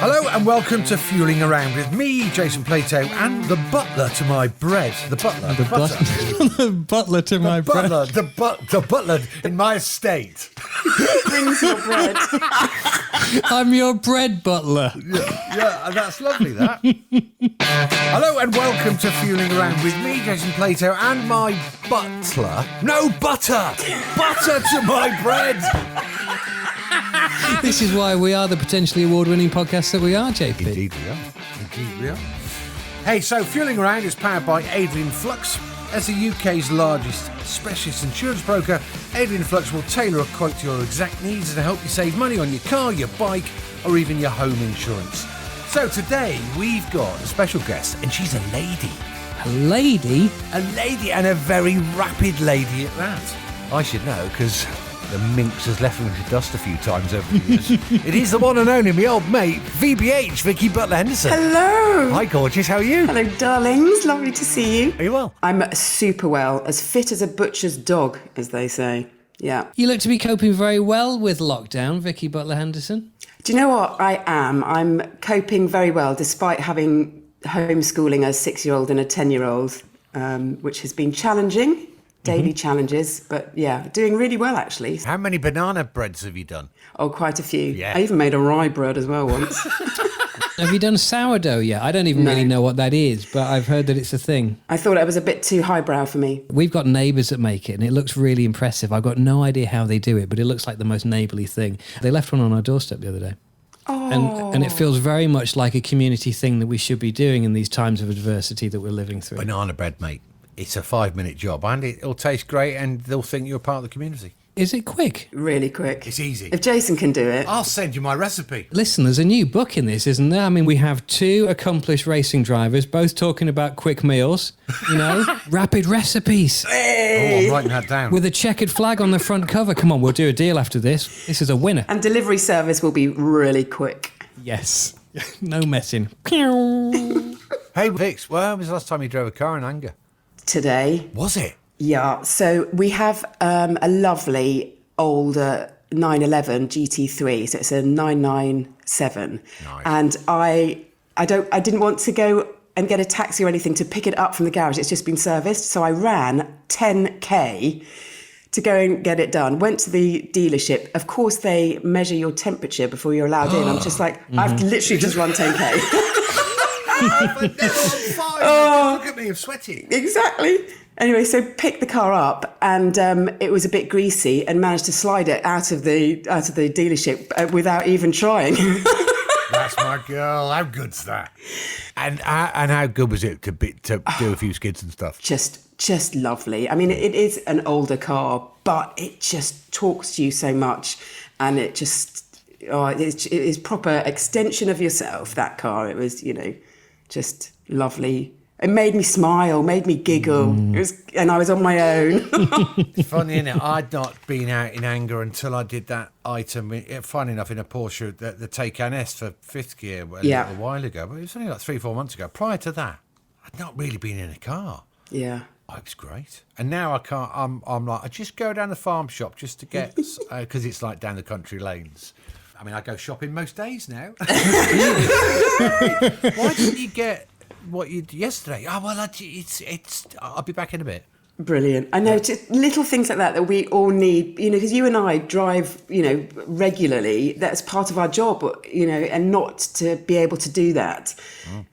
Hello and welcome to Fueling Around with me, Jason Plato, and the butler to my bread. The butler. The butler to my bread. The butler in my estate. Brings your bread. I'm your bread butler. Yeah, that's lovely, that. Hello and welcome to Fueling Around with me, Jason Plato, and my butler. No, butter! Butter to my bread! This is why we are the potentially award-winning podcast that we are, JP. Indeed we are. Hey, so Fueling Around is powered by Adrian Flux. As the UK's largest specialist insurance broker, Adrian Flux will tailor a quote to your exact needs to help you save money on your car, your bike, or even your home insurance. So today we've got a special guest, and she's a lady. A lady? A lady, and a very rapid lady at that. I should know, because the minx has left me to dust a few times over the years. It is the one and only, my old mate, VBH, Vicky Butler-Henderson. Hello. Hi, gorgeous. How are you? Hello, darlings. Lovely to see you. Are you well? I'm super well, as fit as a butcher's dog, as they say. Yeah. You look to be coping very well with lockdown, Vicky Butler-Henderson. Do you know what I am? I'm coping very well, despite having homeschooling a 6-year-old and a 10-year-old, which has been challenging. Daily challenges, but yeah, doing really well actually. How many banana breads have you done? Oh, quite a few. Yeah. I even made a rye bread as well once. Have you done sourdough yet? I don't even really know what that is, but I've heard that it's a thing. I thought it was a bit too highbrow for me. We've got neighbours that make it, and it looks really impressive. I've got no idea how they do it, but it looks like the most neighbourly thing. They left one on our doorstep the other day. Oh. And it feels very much like a community thing that we should be doing in these times of adversity that we're living through. Banana bread, mate. It's a 5-minute job, and it'll taste great, and they'll think you're part of the community. Is it quick? Really quick. It's easy. If Jason can do it. I'll send you my recipe. Listen, there's a new book in this, isn't there? I mean, we have two accomplished racing drivers, both talking about quick meals, rapid recipes. Hey. Oh, I'm writing that down. With a checkered flag on the front cover. Come on, we'll do a deal after this. This is a winner. And delivery service will be really quick. Yes. No messing. Hey, Vix, when was the last time you drove a car in anger? Today. Was it? Yeah, so we have a lovely older 911 GT3, so it's a 997. Nice. And I didn't want to go and get a taxi or anything to pick it up from the garage. It's just been serviced, so I ran 10k to go and get it done. Went to the dealership. Of course, they measure your temperature before you're allowed in. I'm just like, I've literally just run 10k. Look at me, I'm sweating. Exactly. Anyway, so picked the car up, and it was a bit greasy, and managed to slide it out of the dealership without even trying. That's my girl. How good's that? And how good was it to do a few skids and stuff? Just lovely. I mean, it is an older car, but it just talks to you so much, and it just it is proper extension of yourself. That car, it was just lovely. It made me smile, made me giggle. And I was on my own. It's funny, isn't it? I'd not been out in anger until I did that item, funny enough, in a Porsche, the Taycan S for fifth gear a little while ago. But it was only like 3-4 months ago. Prior to that, I'd not really been in a car. Yeah. Oh, it was great. And now I can't, I'm like, I just go down the farm shop just to get, because it's like down the country lanes. I mean, I go shopping most days now. Why didn't you get what you did yesterday? Oh, well, I'll be back in a bit. Brilliant. I know, just little things like that we all need, because you and I drive, regularly. That's part of our job, and not to be able to do that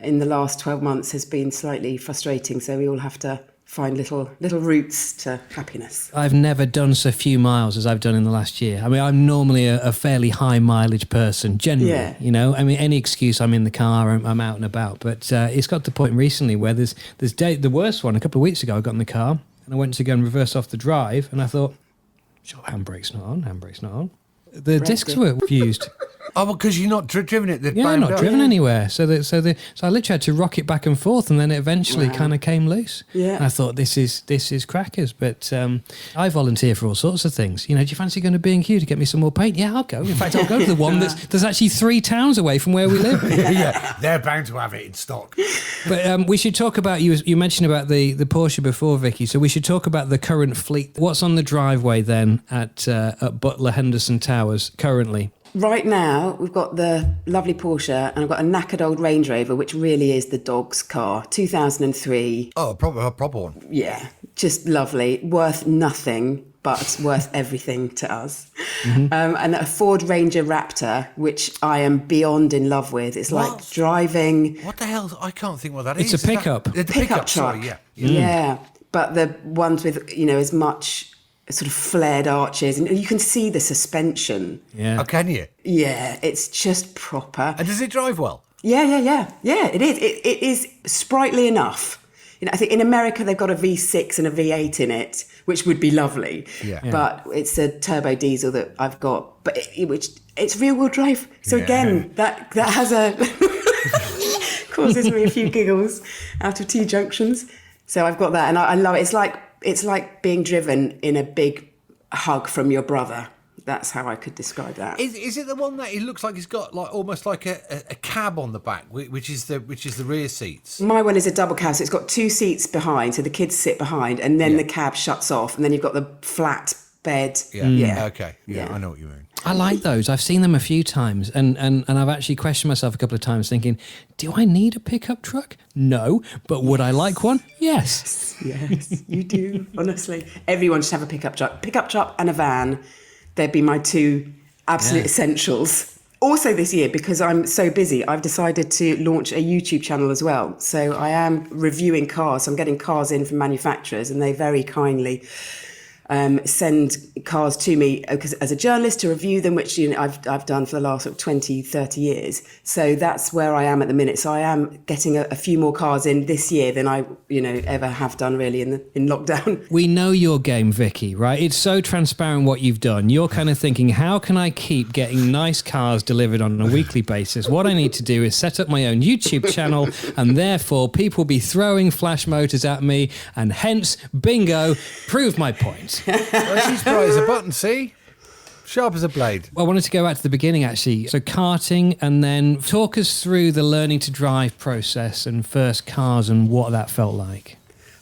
in the last 12 months has been slightly frustrating. So we all have to find little routes to happiness. I've never done so few miles as I've done in the last year. I mean, I'm normally a fairly high mileage person, generally, I mean, any excuse, I'm in the car, I'm out and about. But it's got to the point recently where there's the worst one. A couple of weeks ago, I got in the car and I went to go and reverse off the drive, and I thought, sure, handbrake's not on. The discs were fused. Oh, well, because you're not driven it. Yeah, not driven anywhere. So I literally had to rock it back and forth, and then it eventually kind of came loose. Yeah. And I thought, this is crackers. But I volunteer for all sorts of things. Do you fancy going to B&Q to get me some more paint? Yeah, I'll go. In fact, I'll go to the one that's actually 3 towns away from where we live. Yeah, they're bound to have it in stock. But we should talk about, you mentioned about the Porsche before, Vicky, so we should talk about the current fleet. What's on the driveway then at Butler-Henderson Towers currently? Right now, we've got the lovely Porsche, and I've got a knackered old Range Rover, which really is the dog's car, 2003. Oh, a proper one. Yeah, just lovely, worth nothing, but worth everything to us. And a Ford Ranger Raptor, which I am beyond in love with. It's like driving... What the hell? I can't think what that is. It's a pickup. The pickup truck. Sorry, yeah. Yeah, but the ones with, as much sort of flared arches, and you can see the suspension. Yeah. Oh, can you? Yeah, it's just proper. And does it drive well? Yeah, it is. It is sprightly enough. I think in America they've got a V6 and a V8 in it, which would be lovely. Yeah. But it's a turbo diesel that I've got, but which it's rear-wheel drive. So again, that has causes me a few giggles out of T-junctions. So I've got that, and I love it. It's like being driven in a big hug from your brother. That's how I could describe that. Is it the one that it looks like it's got almost like a cab on the back, which is the rear seats? My one is a double cab, so it's got 2 seats behind, so the kids sit behind, and then the cab shuts off, and then you've got the flat bed. Yeah. Okay. Yeah, I know what you mean. I like those. I've seen them a few times, and I've actually questioned myself a couple of times thinking, do I need a pickup truck? No. But would I like one? Yes. Yes, you do, honestly. Everyone should have a pickup truck and a van. They'd be my 2 absolute essentials. Also this year, because I'm so busy, I've decided to launch a YouTube channel as well. So I am reviewing cars. I'm getting cars in from manufacturers, and they very kindly send cars to me as a journalist to review them, which I've done for the last 20, 30 years. So that's where I am at the minute. So I am getting a few more cars in this year than I ever have done really in lockdown. We know your game, Vicky, right? It's so transparent what you've done. You're kind of thinking, how can I keep getting nice cars delivered on a weekly basis? What I need to do is set up my own YouTube channel, and therefore people will be throwing flash motors at me, and hence, bingo, prove my point. Well, she's bright as a button, see? Sharp as a blade. Well, I wanted to go back to the beginning, actually. So karting, and then talk us through the learning to drive process and first cars and what that felt like.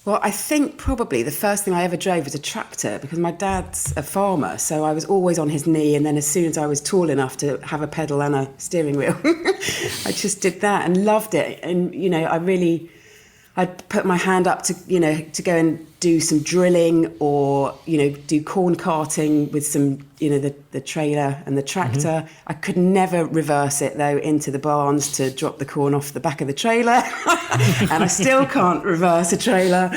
Well, I think probably the first thing I ever drove was a tractor, because my dad's a farmer, so I was always on his knee, and then as soon as I was tall enough to have a pedal and a steering wheel, I just did that and loved it. And, I'd put my hand up to go and do some drilling, or, do corn carting with some, the trailer and the tractor. Mm-hmm. I could never reverse it, though, into the barns to drop the corn off the back of the trailer. And I still can't reverse a trailer,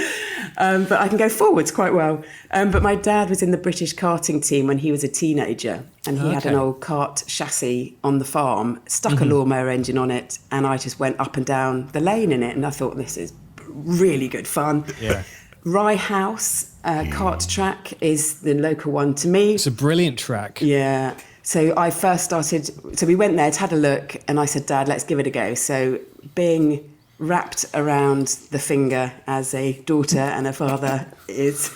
but I can go forwards quite well. But my dad was in the British karting team when he was a teenager, and he had an old kart chassis on the farm, stuck a lawnmower engine on it, and I just went up and down the lane in it, and I thought, this is really good fun. Yeah. Rye House kart track is the local one to me. It's a brilliant track. Yeah. So I first started, we went there to have a look, and I said, Dad, let's give it a go. So being wrapped around the finger as a daughter and a father is,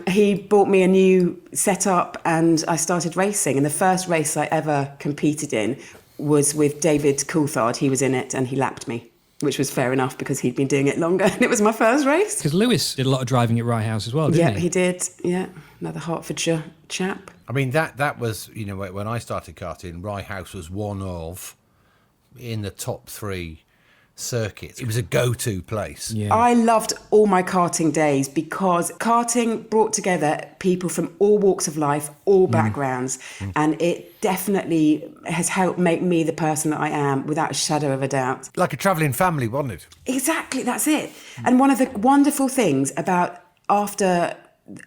he bought me a new setup, and I started racing. And the first race I ever competed in was with David Coulthard. He was in it, and he lapped me, which was fair enough because he'd been doing it longer, and it was my first race. Because Lewis did a lot of driving at Rye House as well, didn't he? Yeah, he did. Yeah, another Hertfordshire chap. I mean, that was, when I started karting, Rye House was one of, in the top 3 circuits. It was a go-to place. Yeah. I loved all my karting days because karting brought together people from all walks of life, all backgrounds, and it definitely has helped make me the person that I am without a shadow of a doubt. Like a travelling family, wasn't it? Exactly, that's it. And one of the wonderful things about after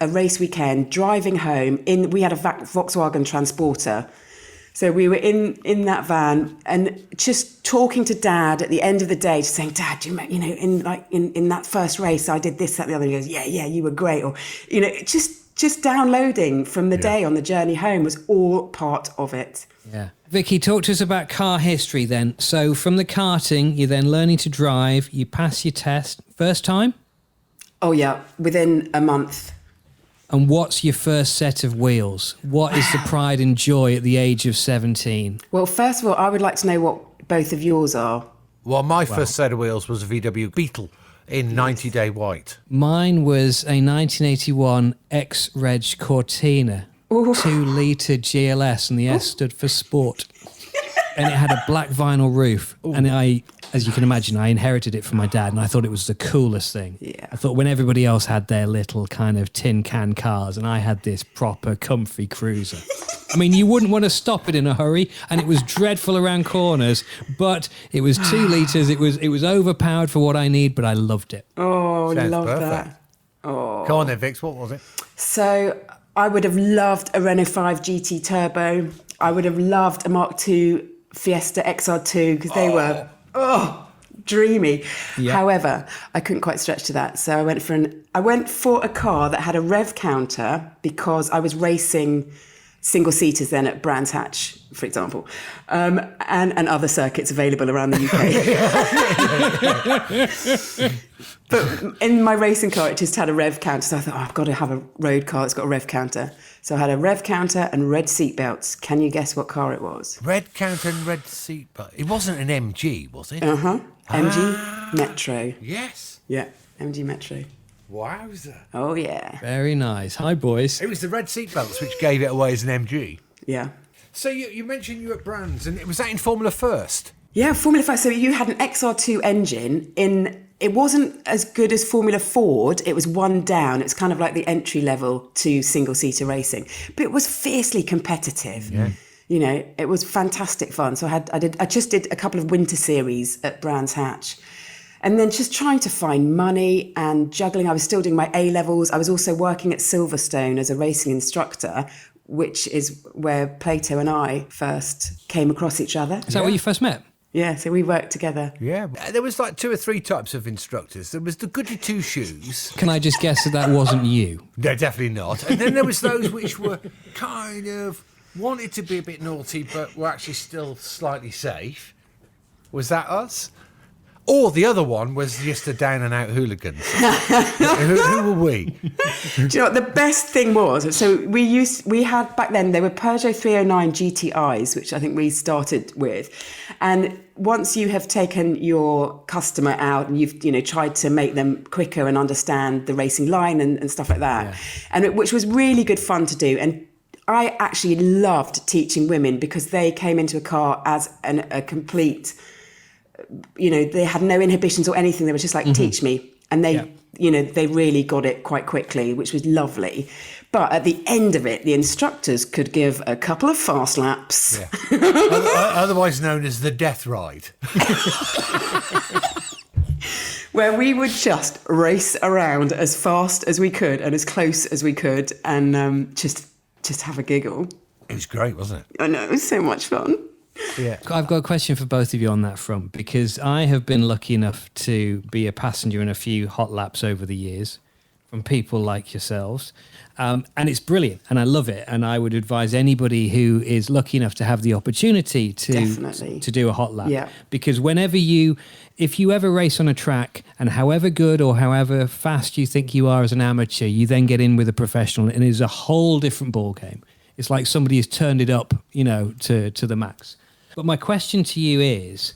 a race weekend, driving home, we had a Volkswagen Transporter. So we were in that van and just talking to Dad at the end of the day, just saying, Dad, in that first race, I did this, that, the other. And he goes, yeah, you were great. Or, just downloading from the day on the journey home was all part of it. Yeah. Vicky, talk to us about car history then. So from the karting, you're then learning to drive, you pass your test. First time? Oh, yeah, within a month. And what's your first set of wheels? What is the pride and joy at the age of 17? Well, first of all, I would like to know what both of yours are. Well, my first set of wheels was a VW Beetle in 90-day white. Mine was a 1981 X-Reg Cortina. 2-litre GLS, and the S stood for sport. And it had a black vinyl roof. Ooh. And as you can imagine, I inherited it from my dad, and I thought it was the coolest thing. Yeah. I thought when everybody else had their little kind of tin can cars, and I had this proper comfy cruiser. I mean, you wouldn't want to stop it in a hurry, and it was dreadful around corners, but it was 2 litres. It was overpowered for what I need, but I loved it. Oh, Sounds love perfect. that. Oh. Go on then, Vix, what was it? So I would have loved a Renault 5 GT Turbo. I would have loved a Mark II Fiesta XR2 because they were dreamy. Yeah. However, I couldn't quite stretch to that, so I went for a car that had a rev counter because I was racing single seaters then at Brands Hatch, for example, and other circuits available around the UK. But in my racing car, it just had a rev counter, so I thought, I've got to have a road car that's got a rev counter. So I had a rev counter and red seatbelts. Can you guess what car it was? Red counter and red seatbelt. It wasn't an MG, was it? MG Metro. Yes. Yeah, MG Metro. Wowza. Oh, yeah. Very nice. Hi, boys. It was the red seatbelts which gave it away as an MG. Yeah. So you mentioned you were at Brands, and was that in Formula First? Yeah, Formula 5. So you had an XR2 engine in... It wasn't as good as Formula Ford. It was one down. It's kind of like the entry level to single-seater racing. But it was fiercely competitive. Yeah. You know, it was fantastic fun. So I just did a couple of winter series at Brands Hatch. And then just trying to find money and juggling. I was still doing my A-levels. I was also working at Silverstone as a racing instructor, which is where Plato and I first came across each other. Is that where you first met? Yeah, so we worked together. Yeah. There was like 2 or 3 types of instructors. There was the goody two-shoes. Can I just guess that wasn't you? No, definitely not. And then there was those which were kind of wanted to be a bit naughty but were actually still slightly safe. Was that us? Or the other one was just the down-and-out hooligans. who were we? Do you know what the best thing was? So we had back then, they were Peugeot 309 GTIs, which I think we started with. And once you have taken your customer out and you've tried to make them quicker and understand the racing line and stuff like that, which was really good fun to do. And I actually loved teaching women because they came into a car as a complete... they had no inhibitions or anything. They were just like, teach me. And they really got it quite quickly, which was lovely. But at the end of it, the instructors could give a couple of fast laps. Yeah. Otherwise known as the death ride. Where we would just race around as fast as we could and as close as we could and just have a giggle. It was great, wasn't it? I know, it was so much fun. Yeah. I've got a question for both of you on that front, because I have been lucky enough to be a passenger in a few hot laps over the years from people like yourselves. And it's brilliant and I love it. And I would advise anybody who is lucky enough to have the opportunity to do a hot lap. Yeah. Because if you ever race on a track and however good or however fast you think you are as an amateur, you then get in with a professional and it is a whole different ball game. It's like somebody has turned it up, to the max. But my question to you is,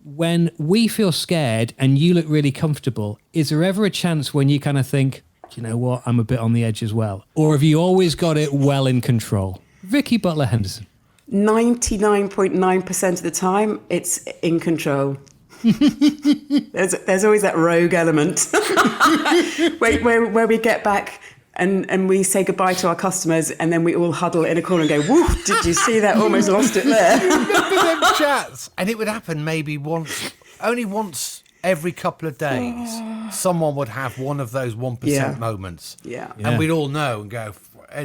when we feel scared and you look really comfortable, is there ever a chance when you kind of think, you know what, I'm a bit on the edge as well? Or have you always got it well in control? Vicky Butler-Henderson. 99.9% of the time, it's in control. There's always that rogue element where we get back and we say goodbye to our customers and then we all huddle in a corner and go, woo, did you see that? Almost lost it there. Remember them chats? And it would happen maybe only once every couple of days. Someone would have one of those 1% moments. Yeah. And we'd all know and go,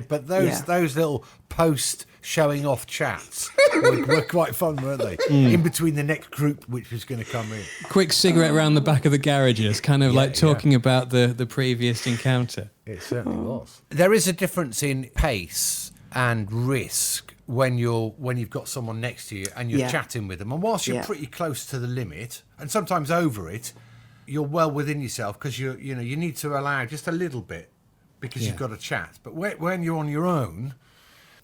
but those little post showing off chats were quite fun, weren't they? In between the next group which was going to come in. Quick cigarette around the back of the garages, kind of like talking about the previous encounter. It certainly was. There is a difference in pace and risk when you've got someone next to you and you're chatting with them. And whilst you're pretty close to the limit and sometimes over it, you're well within yourself because you need to allow just a little bit because you've got to chat. But when you're on your own,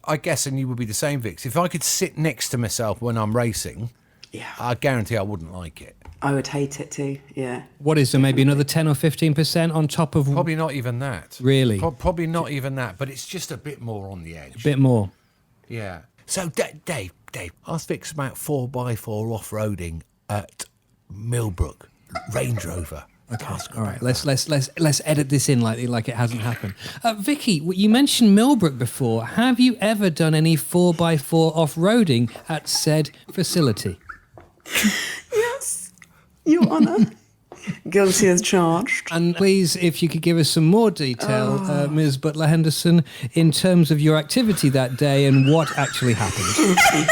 I guess, and you would be the same, Vix, if I could sit next to myself when I'm racing, I guarantee I wouldn't like it. I would hate it too, yeah. What is there, maybe another 10 or 15% on top of... Probably not even that. Really? Probably not even that, but it's just a bit more on the edge. A bit more. Yeah. So, Dave, I fixed about 4x4 off-roading at Millbrook, Range Rover. Okay, all right. Let's edit this in like it hasn't happened. Vicky, you mentioned Millbrook before. Have you ever done any 4x4 off-roading at said facility? Yes, Your Honour. Guilty as charged. And please, if you could give us some more detail, Ms. Butler-Henderson, in terms of your activity that day and what actually happened.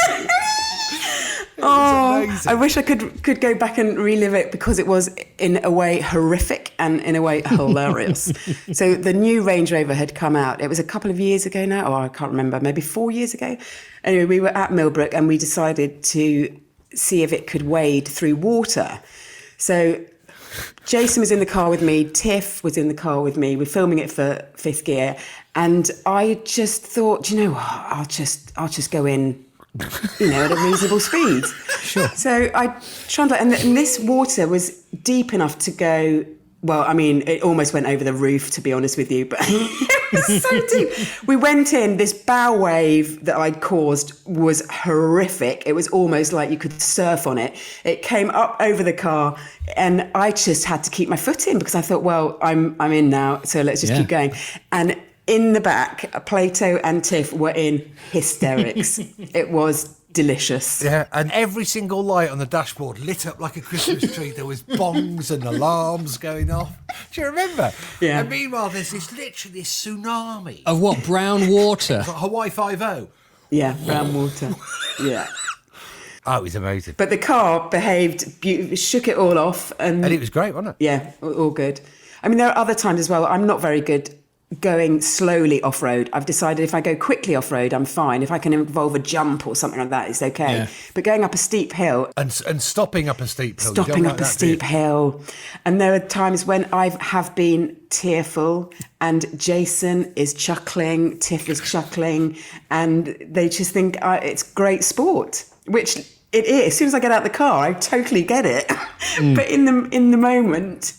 I wish I could go back and relive it, because it was in a way horrific and in a way hilarious. So the new Range Rover had come out. It was a couple of years ago now, or I can't remember, maybe 4 years ago. Anyway, we were at Millbrook and we decided to see if it could wade through water. So Jason was in the car with me, Tiff was in the car with me, we're filming it for Fifth Gear, and I just thought, you know what, I'll just go in, at a reasonable speed. Sure. So I tried, and this water was deep enough to go, well, I mean, it almost went over the roof, to be honest with you, but it was so deep. We went in, this bow wave that I'd caused was horrific. It was almost like you could surf on it. It came up over the car, and I just had to keep my foot in, because I thought, well, I'm in now, so let's just keep going. And in the back, Plato and Tiff were in hysterics. It was delicious. Yeah, and every single light on the dashboard lit up like a Christmas tree. There was bongs and alarms going off. Do you remember? Yeah. And meanwhile, there's this tsunami. Of what, brown water? Like Hawaii 5-0. Yeah, brown water. Yeah. Oh, it was amazing. But the car behaved beautifully, shook it all off. And it was great, wasn't it? Yeah, all good. I mean, there are other times as well. I'm not very good going slowly off-road. I've decided if I go quickly off-road, I'm fine. If I can involve a jump or something like that, it's okay. Yeah. But going up a steep hill... And stopping up a steep hill. Stopping up a steep hill. And there are times when I have been tearful, and Jason is chuckling, Tiff is chuckling, and they just think it's great sport, which it is. As soon as I get out of the car, I totally get it. But in the moment...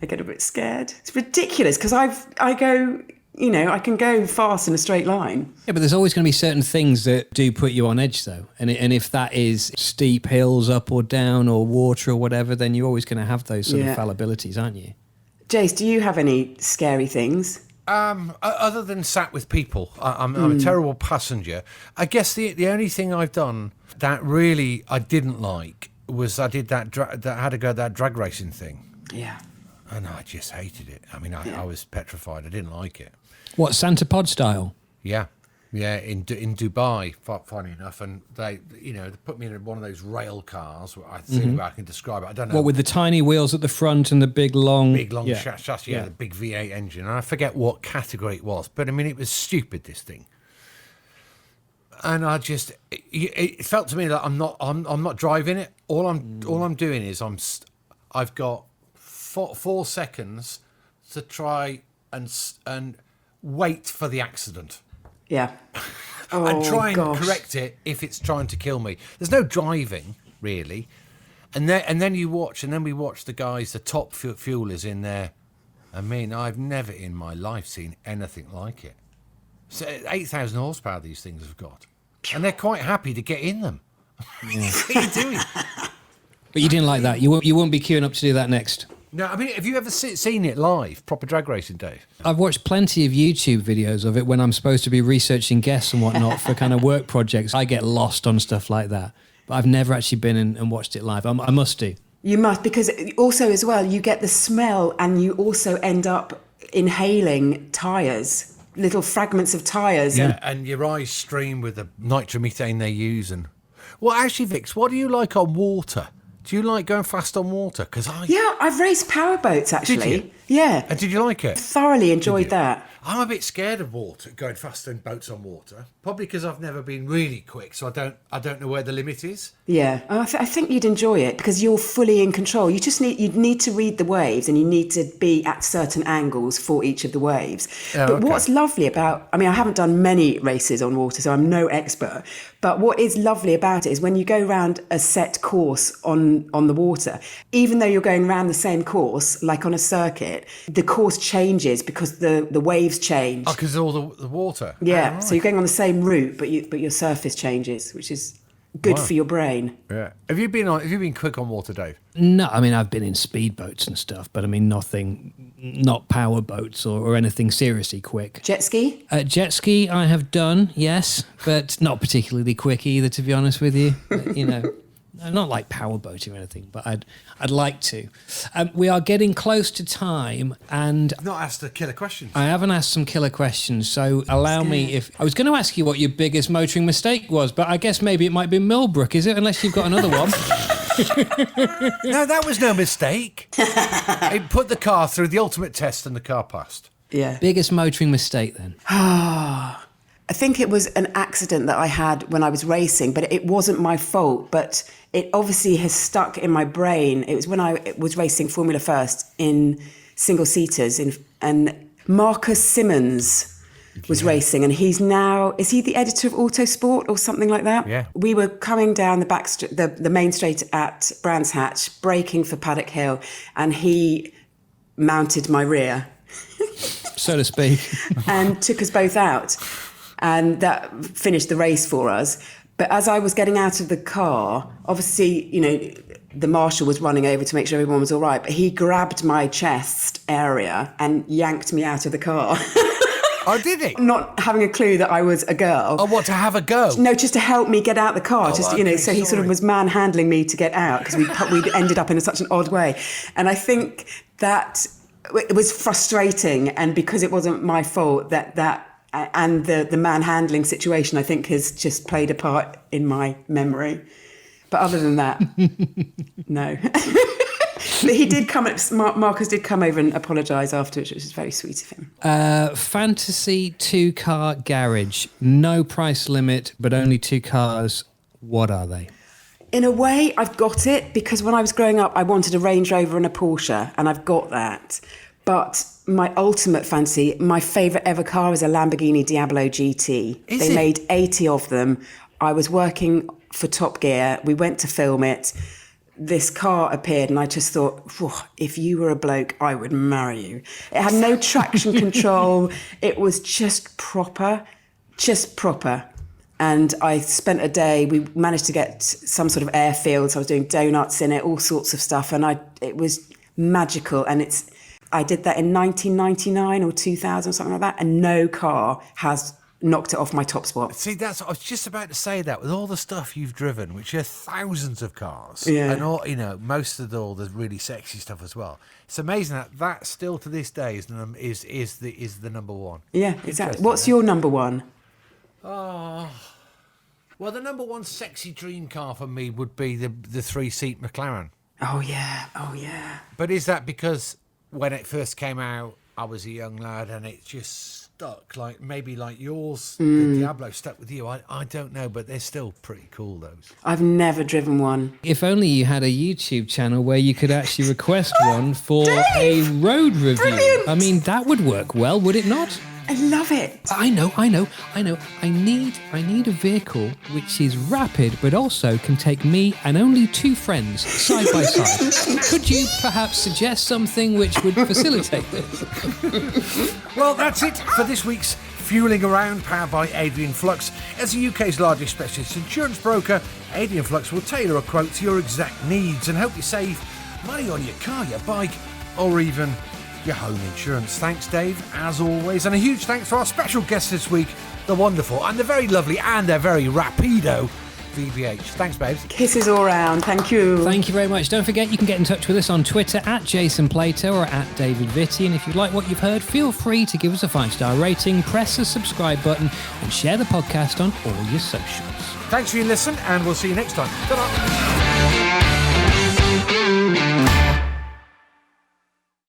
I get a bit scared. It's ridiculous, because I go, I can go fast in a straight line. Yeah, but there's always going to be certain things that do put you on edge, though. And if that is steep hills up or down or water or whatever, then you're always going to have those sort of fallibilities, aren't you? Jace, do you have any scary things? Other than sat with people, I'm a terrible passenger. I guess the only thing I've done that really I didn't like was I did that had to go that drag racing thing. Yeah. And I just hated it. I mean, I was petrified. I didn't like it. What, Santa Pod style? Yeah, in Dubai, funny enough. And they put me in one of those rail cars. I think I can describe it. I don't know. What, with the tiny wheels at the front and the big long chassis, the big V8 engine. And I forget what category it was, but I mean, it was stupid, this thing. And I just, it felt to me that I'm not driving it. All I'm doing is I've got 4 seconds to try and wait for the accident. Yeah. And try and correct it if it's trying to kill me. There's no driving, really. And then we watch the guys, the top fuelers in there. I mean, I've never in my life seen anything like it. So 8,000 horsepower these things have got. And they're quite happy to get in them. Yeah. What are you doing? But you didn't like that. You won't be queuing up to do that next. No, I mean, have you ever seen it live, proper drag racing, Dave? I've watched plenty of YouTube videos of it when I'm supposed to be researching guests and whatnot for kind of work projects. I get lost on stuff like that. But I've never actually been in and watched it live. I must do. You must, because also as well, you get the smell and you also end up inhaling tyres, little fragments of tyres. Yeah, and your eyes stream with the nitromethane they use. And well, actually, Vix, what do you like on water? Do you like going fast on water? Yeah, I've raced powerboats, actually. Did you? Yeah. And did you like it? Thoroughly enjoyed that. I'm a bit scared of water, going faster in boats on water. Probably because I've never been really quick, so I don't know where the limit is. Yeah, I think you'd enjoy it because you're fully in control. You need to read the waves, and you need to be at certain angles for each of the waves. But what's lovely about, I haven't done many races on water, so I'm no expert. But what is lovely about it is when you go around a set course on the water, even though you're going around the same course, like on a circuit, the course changes because the waves change. Oh, because of all the water. Yeah, so you're going on the same route, but your surface changes, which is good for your brain. Yeah. Have you been quick on water, Dave? No, I've been in speedboats and stuff, but not power boats or anything seriously quick. Jet ski? Jet ski I have done, yes, but not particularly quick either, to be honest with you. Not like power boating or anything, but I'd like to. We are getting close to time, and I've not asked the killer questions. I haven't asked some killer questions, so allow me if... I was going to ask you what your biggest motoring mistake was, but I guess maybe it might be Millbrook, is it? Unless you've got another one. No, that was no mistake. It put the car through the ultimate test and the car passed. Yeah. Biggest motoring mistake then? I think it was an accident that I had when I was racing, but it wasn't my fault. But it obviously has stuck in my brain. It was when I was racing Formula First in single-seaters, and Marcus Simmons was racing, and is he the editor of Autosport or something like that? Yeah. We were coming down the main straight at Brands Hatch, braking for Paddock Hill, and he mounted my rear. So to speak. And took us both out. And that finished the race for us. But as I was getting out of the car, obviously, the marshal was running over to make sure everyone was all right, but he grabbed my chest area and yanked me out of the car. Oh, did he? Not having a clue that I was a girl. Oh, what, to have a go? No, just to help me get out the car. So he sort of was manhandling me to get out because we ended up in such an odd way. And I think that it was frustrating, and because it wasn't my fault, that and the manhandling situation, I think, has just played a part in my memory. But other than that, no. But he did Marcus did come over and apologise afterwards, which was very sweet of him. Fantasy 2-car garage. No price limit, but only 2 cars. What are they? In a way, I've got it, because when I was growing up, I wanted a Range Rover and a Porsche, and I've got that. But my ultimate fancy, my favourite ever car is a Lamborghini Diablo GT. They made 80 of them. I was working for Top Gear. We went to film it. This car appeared, and I just thought, if you were a bloke, I would marry you. It had no traction control. It was just proper. And I spent a day, we managed to get some sort of airfield, so I was doing donuts in it, all sorts of stuff, and it was magical. And I did that in 1999 or 2000 or something like that, and no car has knocked it off my top spot. See, I was just about to say that, with all the stuff you've driven, which are thousands of cars, yeah, and all, most of all the really sexy stuff as well. It's amazing that still to this day is the number one. Yeah, exactly. What's your number one? Oh, well, the number one sexy dream car for me would be the 3-seat McLaren. Oh yeah. But is that because when it first came out, I was a young lad and it just stuck, like yours, the Diablo stuck with you? I don't know, but they're still pretty cool, those. I've never driven one. If only you had a YouTube channel where you could actually request one for a road review. Brilliant. I mean, that would work well, would it not? I love it. I know. I need a vehicle which is rapid, but also can take me and only 2 friends side by side. Could you perhaps suggest something which would facilitate this? Well, that's it for this week's Fueling Around, powered by Adrian Flux. As the UK's largest specialist insurance broker, Adrian Flux will tailor a quote to your exact needs and help you save money on your car, your bike, or even your home insurance. Thanks, Dave, as always. And a huge thanks to our special guest this week, the wonderful and the very lovely and the very rapido VBH. Thanks, babes. Kisses all round. Thank you. Thank you very much. Don't forget, you can get in touch with us on Twitter at Jason Plato or at David Vitty. And if you like what you've heard, feel free to give us a 5-star rating, press the subscribe button, and share the podcast on all your socials. Thanks for your listen, and we'll see you next time. Ta-ra.